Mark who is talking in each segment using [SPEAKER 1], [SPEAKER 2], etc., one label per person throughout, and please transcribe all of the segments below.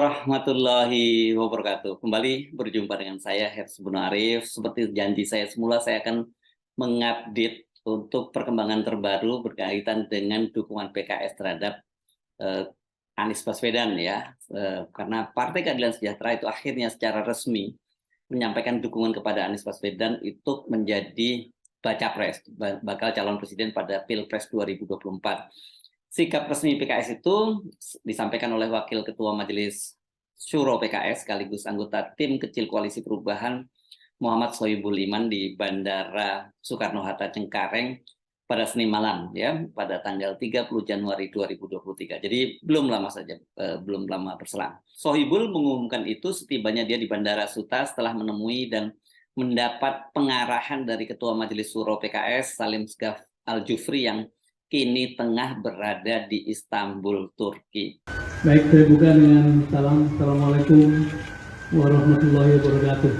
[SPEAKER 1] warahmatullahi wabarakatuh. Kembali berjumpa dengan saya Herz Bono Arif. Seperti janji saya semula, saya akan mengupdate untuk perkembangan terbaru berkaitan dengan dukungan PKS terhadap Anies Baswedan ya. Karena Partai Keadilan Sejahtera itu akhirnya secara resmi menyampaikan dukungan kepada Anies Baswedan untuk menjadi baca pres, bakal calon presiden pada Pilpres 2024. Sikap resmi PKS itu disampaikan oleh Wakil Ketua Majelis Syuro PKS sekaligus anggota tim kecil Koalisi Perubahan Muhammad Sohibul Iman di Bandara Soekarno-Hatta Cengkareng pada Senin malam ya, pada tanggal 30 Januari 2023. Jadi belum lama saja, belum lama berselang. Sohibul mengumumkan itu setibanya dia di Bandara Suta setelah menemui dan mendapat pengarahan dari Ketua Majelis Syuro PKS Salim Segaf Al-Jufri yang kini tengah berada di Istanbul, Turki.
[SPEAKER 2] Baik, saya buka dengan Assalamualaikum warahmatullahi wabarakatuh.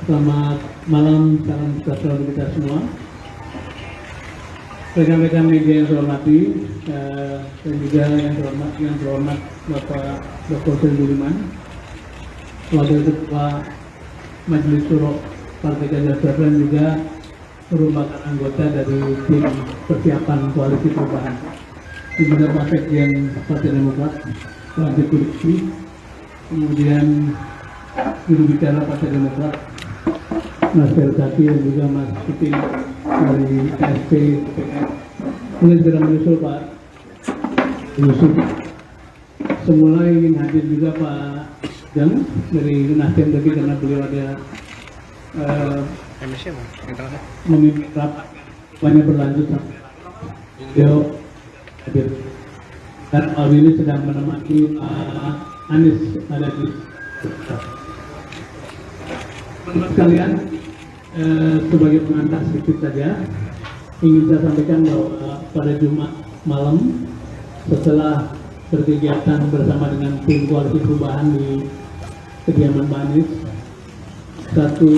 [SPEAKER 2] Selamat malam, salam sejahtera untuk kita semua. Rekan-rekan media yang saya hormati, dan juga yang terhormat Bapak Dr. Sohibul Iman, Wakil Ketua Majelis Syuro Partai Keadilan Sejahtera, dan juga merupakan anggota dari tim persiapan Koalisi Perubahan. Di mana Pak Sekjen Partai Demokrat, Pak Joko Rizky, kemudian juru bicara Partai Demokrat, Mas Ferkati, dan juga Mas Putih dari KSP PKS. Kemudian segera menyusul Pak Yusuf. Semula ingin hadir juga Pak Jang dari Nasdem, tapi karena beliau ada memimpin rapat banyak berlanjut sampai beliau hadir. Dan Pak Willy sedang menemani Pak Anies ada di teman-teman sekalian. Sebagai pengantar sedikit saja ingin saya sampaikan bahwa pada Jumat malam setelah berkegiatan bersama dengan tim Koalisi Perubahan di kediaman Pak Anies, satu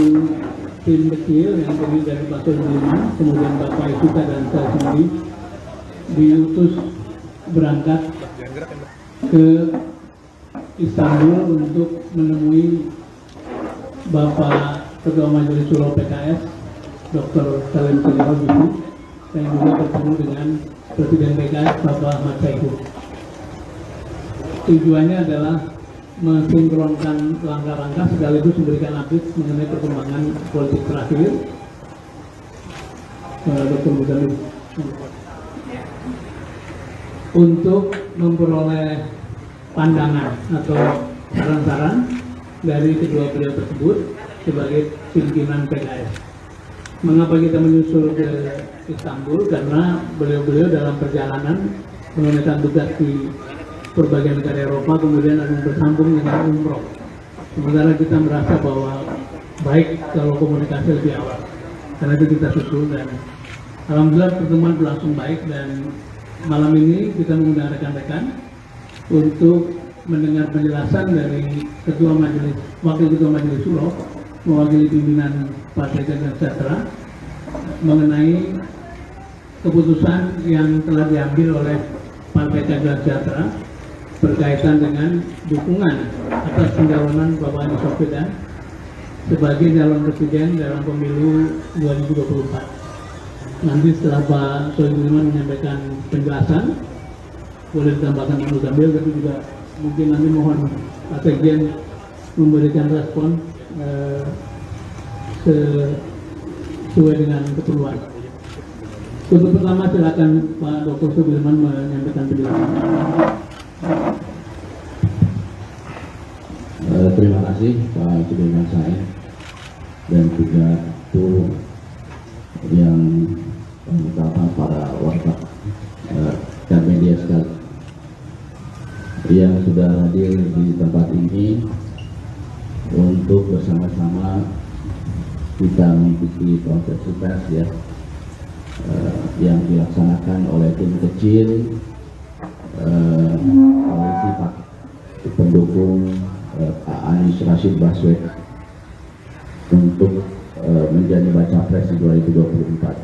[SPEAKER 2] tim kecil yang terdiri dari Pak Sohibul Iman, kemudian Bapak Isita dan saya sendiri diutus berangkat ke Istanbul untuk menemui Bapak Ketua Majelis Syuro PKS Dr. Salim Segaf Al-Jufri, dan juga bertemu dengan Presiden PKS Bapak Ahmad Saiku. Tujuannya adalah mensinkronkan langkah-langkah sekaligus memberikan update mengenai perkembangan politik terakhir. Dr. Muzamil untuk memperoleh pandangan atau saran-saran dari kedua beliau tersebut sebagai pimpinan PKS. Mengapa kita menyusul ke Istanbul? Karena beliau-beliau dalam perjalanan menunaikan tugas di berbagai negara Eropa, kemudian akan bersambung dengan umroh. Sementara kita merasa bahwa baik kalau komunikasi lebih awal, karena itu kita susul, dan alhamdulillah pertemuan berlangsung baik. Dan malam ini kita mengundang rekan-rekan untuk mendengar penjelasan dari Wakil Ketua Majelis Syuro mewakili pimpinan Partai Keadilan Sejahtera mengenai keputusan yang telah diambil oleh Partai Keadilan Sejahtera berkaitan dengan dukungan atas pencalonan Bapak Anies Baswedan sebagai calon presiden dalam pemilu 2024. Nanti setelah Pak Sohibul Iman menyampaikan penjelasan, boleh ditambahkan Pak Muzamil, tapi juga mungkin nanti mohon Pak Sekjen memberikan respon sesuai dengan keperluan. Untuk pertama silakan Pak Dr. Sohibul Iman menyampaikan penjelasan.
[SPEAKER 3] Terima kasih Pak Sudirman Said dan juga itu yang beberapa para wartawan dan media sekalian yang sudah hadir di tempat ini untuk bersama-sama kita mengikuti konferensi pers ya, yang dilaksanakan oleh tim kecil koalisi pendukung Pak Anies Rashid Baswedan untuk menjadi baca pres di 2024.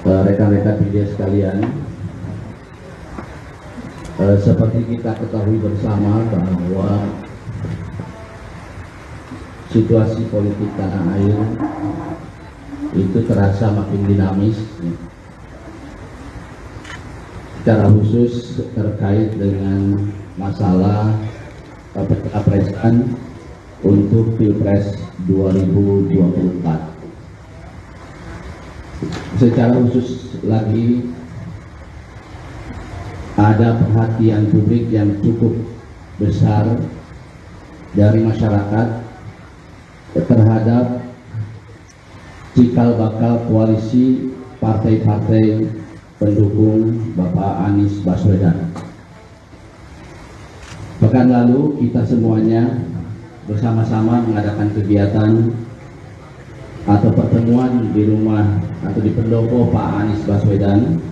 [SPEAKER 3] Rekan-rekan media sekalian, Seperti kita ketahui bersama bahwa situasi politik tanah air itu terasa makin dinamis, secara khusus terkait dengan masalah pencapresan untuk Pilpres 2024. Secara khusus lagi ada perhatian publik yang cukup besar dari masyarakat terhadap cikal bakal koalisi partai-partai pendukung Bapak Anies Baswedan. Pekan lalu kita semuanya bersama-sama mengadakan kegiatan atau pertemuan di rumah atau di pendopo Pak Anies Baswedan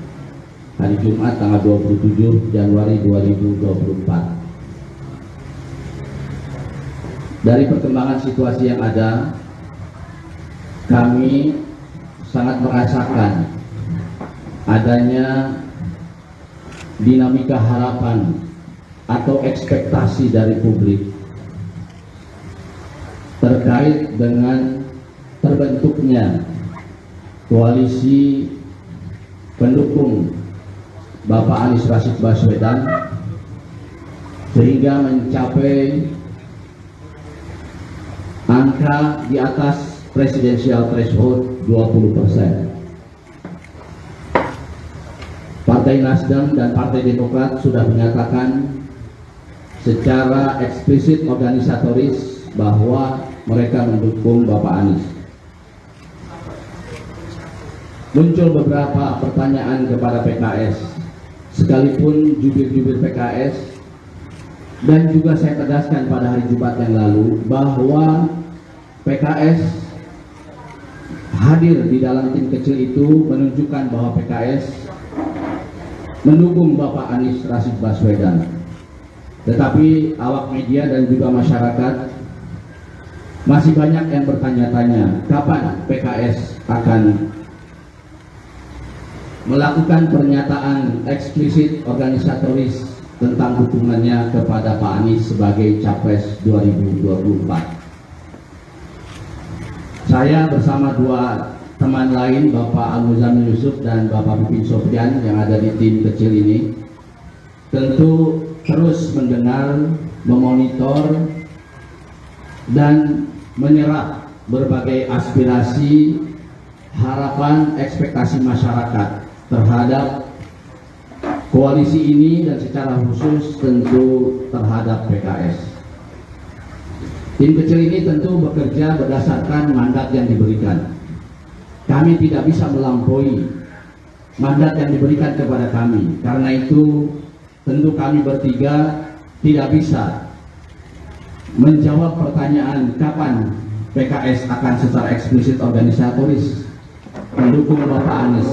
[SPEAKER 3] hari Jumat tanggal 27 Januari 2024. Dari perkembangan situasi yang ada, kami sangat merasakan adanya dinamika harapan atau ekspektasi dari publik terkait dengan terbentuknya koalisi pendukung Bapak Anies Rashid Baswedan sehingga mencapai angka di atas presidensial threshold 20%. Partai Nasdem dan Partai Demokrat sudah menyatakan secara eksplisit organisatoris bahwa mereka mendukung Bapak Anies. Muncul beberapa pertanyaan kepada PKS, sekalipun jubir-jubir PKS, dan juga saya tegaskan pada hari Jumat yang lalu bahwa PKS hadir di dalam tim kecil itu menunjukkan bahwa PKS mendukung Bapak Anies Rashid Baswedan. Tetapi awak media dan juga masyarakat masih banyak yang bertanya-tanya kapan PKS akan melakukan pernyataan eksplisit organisatoris tentang dukungannya kepada Pak Anies sebagai Capres 2024. Saya bersama dua teman lain, Bapak Al-Muzamil Yusuf dan Bapak Pipin Sofyan yang ada di tim kecil ini, tentu terus mendengar, memonitor, dan menyerap berbagai aspirasi, harapan, ekspektasi masyarakat terhadap koalisi ini dan secara khusus tentu terhadap PKS. Tim kecil ini tentu bekerja berdasarkan mandat yang diberikan. Kami tidak bisa melampaui mandat yang diberikan kepada kami. Karena itu tentu kami bertiga tidak bisa menjawab pertanyaan kapan PKS akan secara eksplisit organisatoris mendukung Bapak Anies,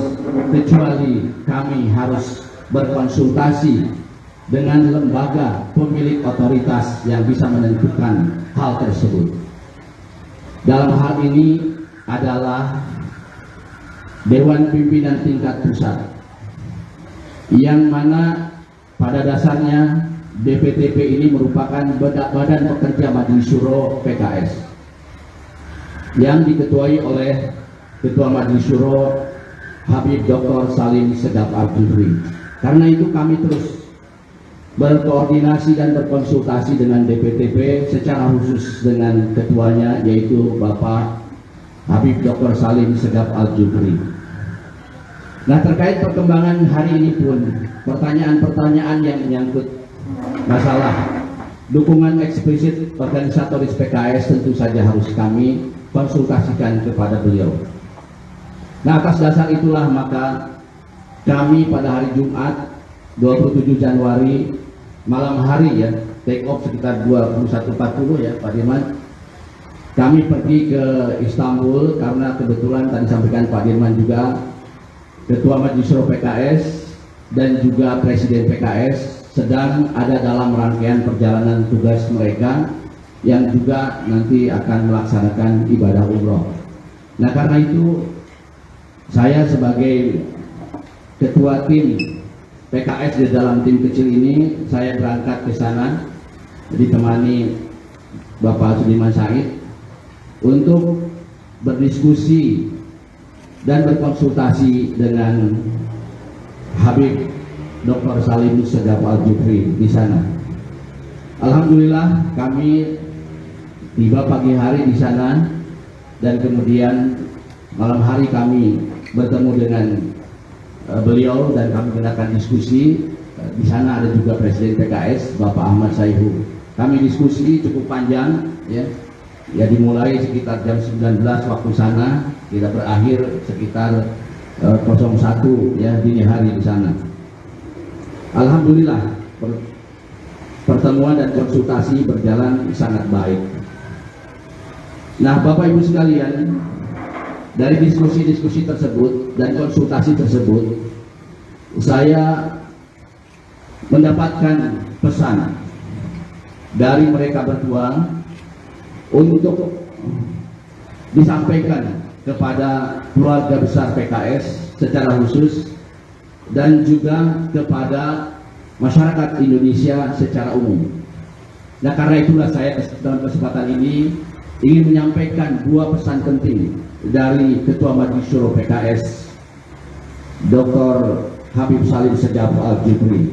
[SPEAKER 3] kecuali kami harus berkonsultasi dengan lembaga pemilik otoritas yang bisa menentukan hal tersebut. Dalam hal ini adalah Dewan Pimpinan Tingkat Pusat, yang mana pada dasarnya DPTP ini merupakan Badan Pekerja Majelis Syuro PKS yang diketuai oleh Ketua Majelis Syuro Habib Dr. Salim Segaf Al-Jufri. Karena itu kami terus berkoordinasi dan berkonsultasi dengan DPTP secara khusus dengan ketuanya yaitu Bapak Habib Dr. Salim Segaf Al-Jufri. Nah, terkait perkembangan hari ini pun pertanyaan-pertanyaan yang menyangkut masalah dukungan eksplisit organisatoris PKS tentu saja harus kami konsultasikan kepada beliau. Nah, atas dasar itulah maka kami pada hari Jumat 27 Januari malam hari ya, take off sekitar 21.40 ya Pak Dirman, kami pergi ke Istanbul karena kebetulan tadi sampaikan Pak Dirman juga Ketua Majelis Syuro PKS dan juga Presiden PKS sedang ada dalam rangkaian perjalanan tugas mereka yang juga nanti akan melaksanakan ibadah umroh. Nah, karena itu saya sebagai Ketua Tim PKS di dalam tim kecil ini, saya berangkat ke sana ditemani Bapak Sudirman Said untuk berdiskusi dan berkonsultasi dengan Habib Dr. Salim Segaf Al-Jufri di sana. Alhamdulillah kami tiba pagi hari di sana dan kemudian malam hari kami bertemu dengan beliau dan kami mengadakan diskusi. Di sana ada juga Presiden PKS Bapak Ahmad Sayhu. Kami diskusi cukup panjang, ya dimulai sekitar jam 19 waktu sana, kita berakhir sekitar 01 ya dini hari di sana. Alhamdulillah pertemuan dan konsultasi berjalan sangat baik. Nah, Bapak Ibu sekalian, dari diskusi-diskusi tersebut dan konsultasi tersebut, saya mendapatkan pesan dari mereka berdua untuk disampaikan kepada keluarga besar PKS secara khusus dan juga kepada masyarakat Indonesia secara umum. Nah, karena itulah saya dalam kesempatan ini ingin menyampaikan dua pesan penting dari Ketua Majelis Syuro PKS Dr. Habib Salim Segaf Al-Jufri,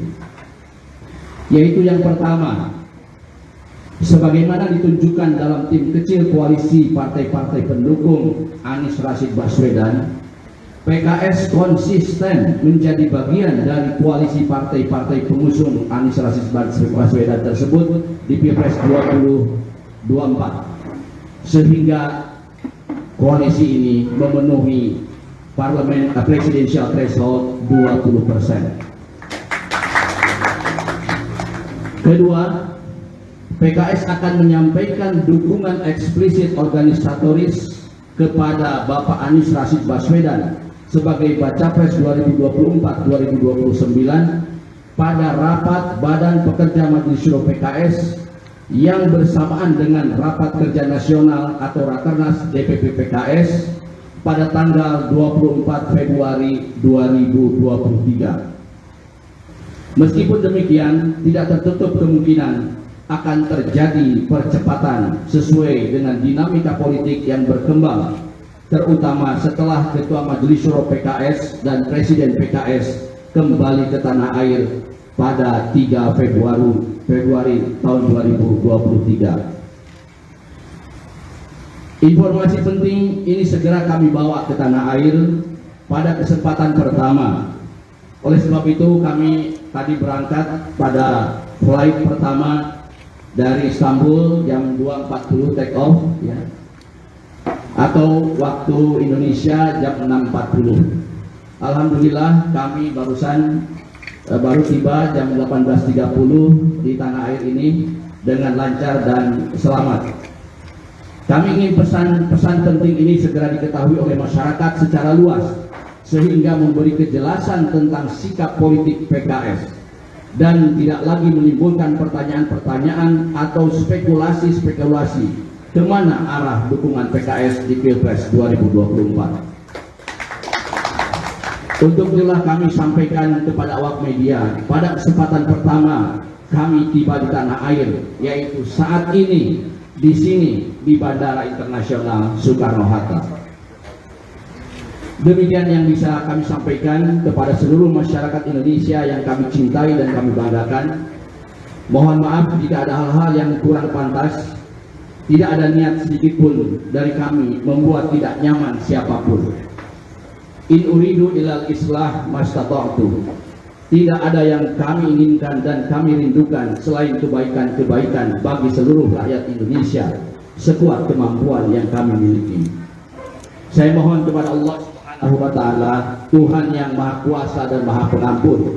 [SPEAKER 3] yaitu yang pertama, sebagaimana ditunjukkan dalam tim kecil koalisi partai-partai pendukung Anies Rashid Baswedan, PKS konsisten menjadi bagian dari koalisi partai-partai pengusung Anies Rashid Baswedan tersebut di Pilpres 2024, sehingga koalisi ini memenuhi presidential threshold 20%. Kedua, PKS akan menyampaikan dukungan eksplisit organisatoris kepada Bapak Anies Rashid Baswedan sebagai Baca Pres 2024-2029 pada rapat Badan Pekerja Majelis Syuro PKS yang bersamaan dengan rapat kerja nasional atau Rakernas DPP PKS pada tanggal 24 Februari 2023. Meskipun demikian, tidak tertutup kemungkinan akan terjadi percepatan sesuai dengan dinamika politik yang berkembang, terutama setelah Ketua Majelis Syuro PKS dan Presiden PKS kembali ke tanah air pada 3 Februari tahun 2023. Informasi penting ini segera kami bawa ke tanah air pada kesempatan pertama. Oleh sebab itu kami tadi berangkat pada flight pertama dari Istanbul jam 2.40 take off, ya, atau waktu Indonesia jam 6.40. Alhamdulillah kami baru tiba jam 18.30 di tanah air ini dengan lancar dan selamat. Kami ingin pesan penting ini segera diketahui oleh masyarakat secara luas, sehingga memberi kejelasan tentang sikap politik PKS dan tidak lagi menimbulkan pertanyaan-pertanyaan atau spekulasi-spekulasi kemana arah dukungan PKS di Pilpres 2024. Untuk itulah kami sampaikan kepada awak media pada kesempatan pertama kami tiba di tanah air, yaitu saat ini di sini di Bandara Internasional Soekarno-Hatta. Demikian yang bisa kami sampaikan kepada seluruh masyarakat Indonesia yang kami cintai dan kami banggakan. Mohon maaf jika ada hal-hal yang kurang pantas. Tidak ada niat sedikit pun dari kami membuat tidak nyaman siapapun. In uridu ilal islah mastata'tu. Tidak ada yang kami inginkan dan kami rindukan selain kebaikan-kebaikan bagi seluruh rakyat Indonesia sekuat kemampuan yang kami miliki. Saya mohon kepada Allah Subhanahu wa taala, Tuhan yang Maha Kuasa dan Maha Pengampun.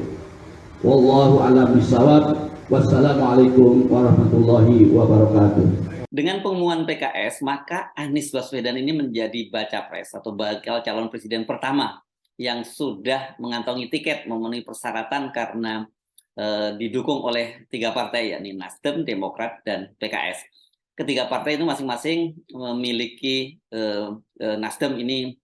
[SPEAKER 3] Wallahu a'lam bishawab. Wassalamualaikum warahmatullahi wabarakatuh.
[SPEAKER 1] Dengan pengumuman PKS, maka Anies Baswedan ini menjadi baca pres atau bakal calon presiden pertama yang sudah mengantongi tiket memenuhi persyaratan karena didukung oleh 3 partai, yakni Nasdem, Demokrat, dan PKS. Ketiga partai itu masing-masing memiliki Nasdem ini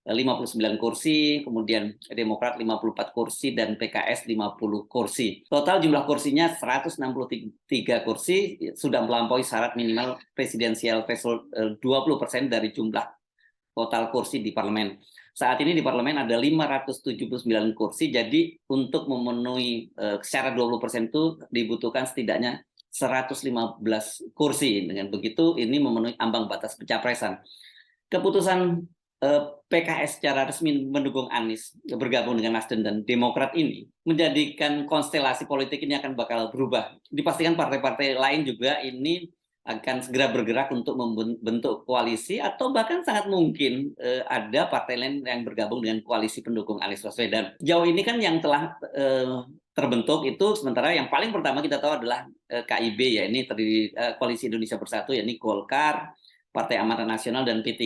[SPEAKER 1] 59 kursi, kemudian Demokrat 54 kursi, dan PKS 50 kursi. Total jumlah kursinya 163 kursi, sudah melampaui syarat minimal presidensial threshold 20% dari jumlah total kursi di parlemen. Saat ini di parlemen ada 579 kursi, jadi untuk memenuhi syarat 20% itu dibutuhkan setidaknya 115 kursi. Dengan begitu, ini memenuhi ambang batas pencapresan. Keputusan PKS secara resmi mendukung Anies bergabung dengan Nasdem dan Demokrat ini menjadikan konstelasi politik ini akan bakal berubah. Dipastikan partai-partai lain juga ini akan segera bergerak untuk membentuk koalisi, atau bahkan sangat mungkin ada partai lain yang bergabung dengan koalisi pendukung Anies Baswedan. Jauh ini kan yang telah terbentuk itu, sementara yang paling pertama kita tahu adalah KIB, ya, ini terdiri Koalisi Indonesia Bersatu, yakni Golkar, Partai Amanat Nasional, dan P3,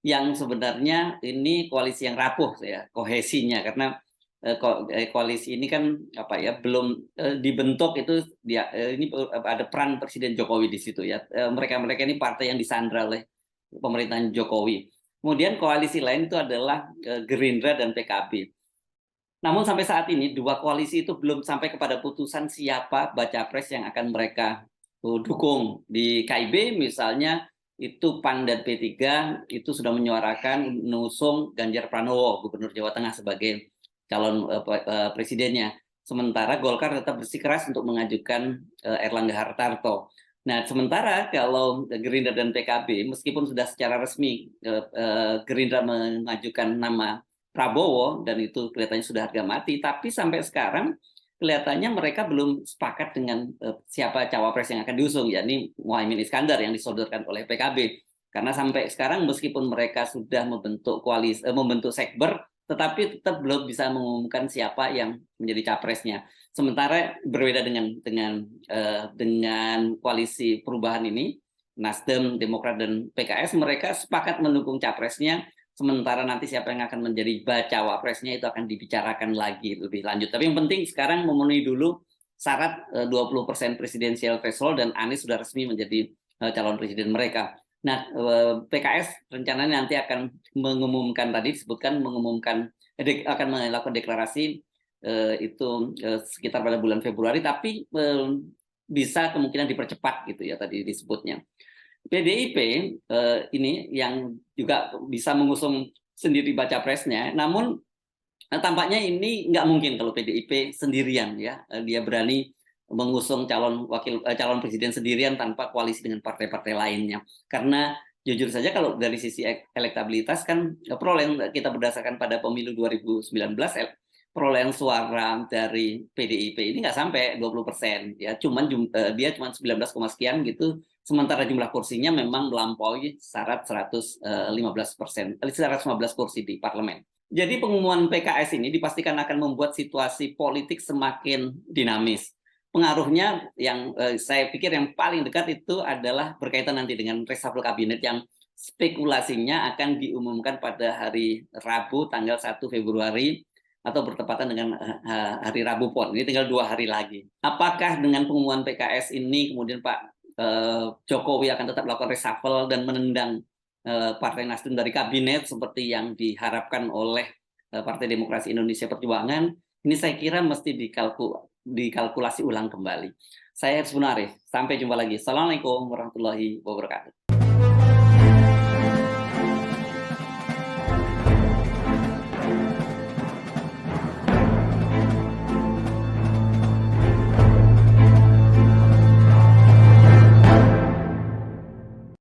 [SPEAKER 1] yang sebenarnya ini koalisi yang rapuh, ya, kohesinya, karena koalisi ini kan belum dibentuk, itu ini ada peran Presiden Jokowi di situ, ya. Mereka ini partai yang disandra oleh pemerintahan Jokowi. Kemudian koalisi lain itu adalah Gerindra dan PKB. Namun sampai saat ini dua koalisi itu belum sampai kepada putusan siapa baca pres yang akan mereka dukung. Di KIB misalnya itu PAN dan P3 itu sudah menyuarakan mengusung Ganjar Pranowo, Gubernur Jawa Tengah, sebagai calon presidennya. Sementara Golkar tetap bersikeras untuk mengajukan Erlangga Hartarto. Nah, sementara kalau Gerindra dan PKB, meskipun sudah secara resmi Gerindra mengajukan nama Prabowo, dan itu kelihatannya sudah harga mati, tapi sampai sekarang kelihatannya mereka belum sepakat dengan siapa cawapres yang akan diusung, yakni Muhaimin Iskandar yang disodorkan oleh PKB. Karena sampai sekarang meskipun mereka sudah membentuk koalisi, membentuk sekber, tetapi tetap belum bisa mengumumkan siapa yang menjadi capresnya. Sementara berbeda dengan koalisi perubahan ini, Nasdem, Demokrat, dan PKS, mereka sepakat mendukung capresnya. Sementara nanti siapa yang akan menjadi bacawa presnya itu akan dibicarakan lagi lebih lanjut. Tapi yang penting sekarang memenuhi dulu syarat 20% presidensial threshold, dan Anies sudah resmi menjadi calon presiden mereka. Nah, PKS rencananya nanti akan mengumumkan, tadi disebutkan akan melakukan deklarasi itu sekitar pada bulan Februari, tapi bisa kemungkinan dipercepat gitu, ya, tadi disebutnya. PDIP ini yang juga bisa mengusung sendiri baca presnya, namun tampaknya ini nggak mungkin kalau PDIP sendirian, ya. Dia berani mengusung calon presiden sendirian tanpa koalisi dengan partai-partai lainnya. Karena jujur saja kalau dari sisi elektabilitas kan perolehan kita berdasarkan pada pemilu 2019, perolehan suara dari PDIP ini nggak sampai 20%, ya. Dia cuma 19, sekian gitu. Sementara jumlah kursinya memang melampaui syarat 115% kursi di parlemen. Jadi pengumuman PKS ini dipastikan akan membuat situasi politik semakin dinamis. Pengaruhnya yang saya pikir yang paling dekat itu adalah berkaitan nanti dengan reshuffle kabinet yang spekulasinya akan diumumkan pada hari Rabu tanggal 1 Februari atau bertepatan dengan hari Rabu PON. Ini tinggal 2 hari lagi. Apakah dengan pengumuman PKS ini kemudian Pak Jokowi akan tetap melakukan reshuffle dan menendang Partai Nasdem dari kabinet seperti yang diharapkan oleh Partai Demokrasi Indonesia Perjuangan? Ini saya kira mesti dikalkulasi ulang kembali. Saya Hersbun Arif, sampai jumpa lagi. Assalamualaikum warahmatullahi wabarakatuh.